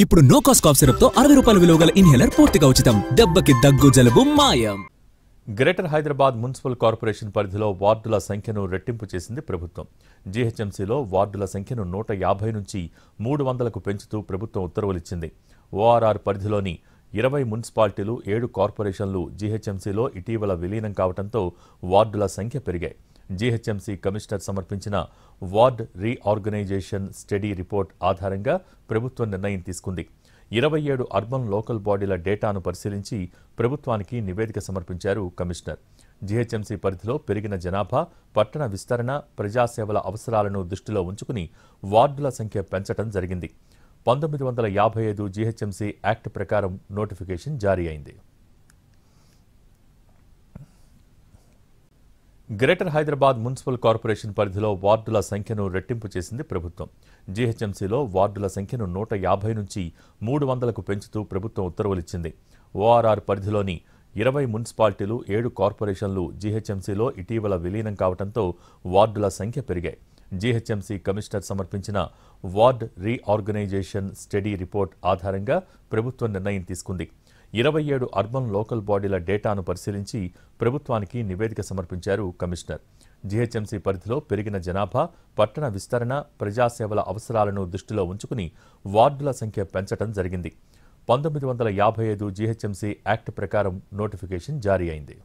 ఇప్పుడు no cost cough syrup తో 60 రూపాయల విలువ గల ఇన్హేలర్ పూర్తిగా ఉచితం. దెబ్బకి దగ్గు జలుబు మాయం. గ్రేటర్ హైదరాబాద్ మున్సిపల్ కార్పొరేషన్ పరిధిలో వార్డుల సంఖ్యను రెట్టింపు చేసింది ప్రభుత్వం. జీహెచ్ఎంసీలో వార్డుల సంఖ్యను 150 నుంచి 300కు పెంచుతూ ప్రభుత్వం ఉత్తర్వులిచ్చింది. ఓఆర్ఆర్ పరిధిలోని 20 మున్సిపాలిటీలు 7 కార్పొరేషన్లు జీహెచ్ఎంసీలో ఇటీవల విలీనం కావడంతో వార్డుల సంఖ్య పెరిగాయి. జీహెచ్ఎంసీ కమిషనర్ సమర్పించిన వార్డ్ రీఆర్గనైజేషన్ స్టడీ రిపోర్ట్ ఆధారంగా ప్రభుత్వం నిర్ణయం తీసుకుంది. 27 అర్బన్ లోకల్ బాడీల డేటాను పరిశీలించి ప్రభుత్వానికి నివేదిక సమర్పించారు కమిషనర్. జీహెచ్ఎంసీ పరిధిలో పెరిగిన జనాభా, పట్టణ విస్తరణ, ప్రజాసేవల అవసరాలను దృష్టిలో ఉంచుకుని వార్డుల సంఖ్య పెంచడం జరిగింది. 1955 జీహెచ్ఎంసీ యాక్ట్ ప్రకారం నోటిఫికేషన్ జారీ అయింది. గ్రేటర్ హైదరాబాద్ మున్సిపల్ కార్పొరేషన్ పరిధిలో వార్డుల సంఖ్యను రెట్టింపు చేసింది ప్రభుత్వం. జీహెచ్ఎంసీలో వార్డుల సంఖ్యను 150 నుంచి 300కు పెంచుతూ ప్రభుత్వం ఉత్తర్వులిచ్చింది. ఓఆర్ఆర్ పరిధిలోని 20 మున్సిపాలిటీలు 7 కార్పొరేషన్లు జీహెచ్ఎంసీలో ఇటీవల విలీనం కావడంతో వార్డుల సంఖ్య పెరిగాయి. జీహెచ్ఎంసీ కమిషనర్ సమర్పించిన వార్డ్ రీఆర్గనైజేషన్ స్టడీ రిపోర్ట్ ఆధారంగా ప్రభుత్వం నిర్ణయం తీసుకుంది. 27 అర్బన్ లోకల్ బాడీల డేటాను పరిశీలించి ప్రభుత్వానికి నివేదిక సమర్పించారు కమిషనర్. జీహెచ్ఎంసీ పరిధిలో పెరిగిన జనాభా, పట్టణ విస్తరణ, ప్రజాసేవల అవసరాలను దృష్టిలో ఉంచుకుని వార్డుల సంఖ్య పెంచడం జరిగింది. 1955 జీహెచ్ఎంసీ యాక్ట్ ప్రకారం నోటిఫికేషన్ జారీ అయింది.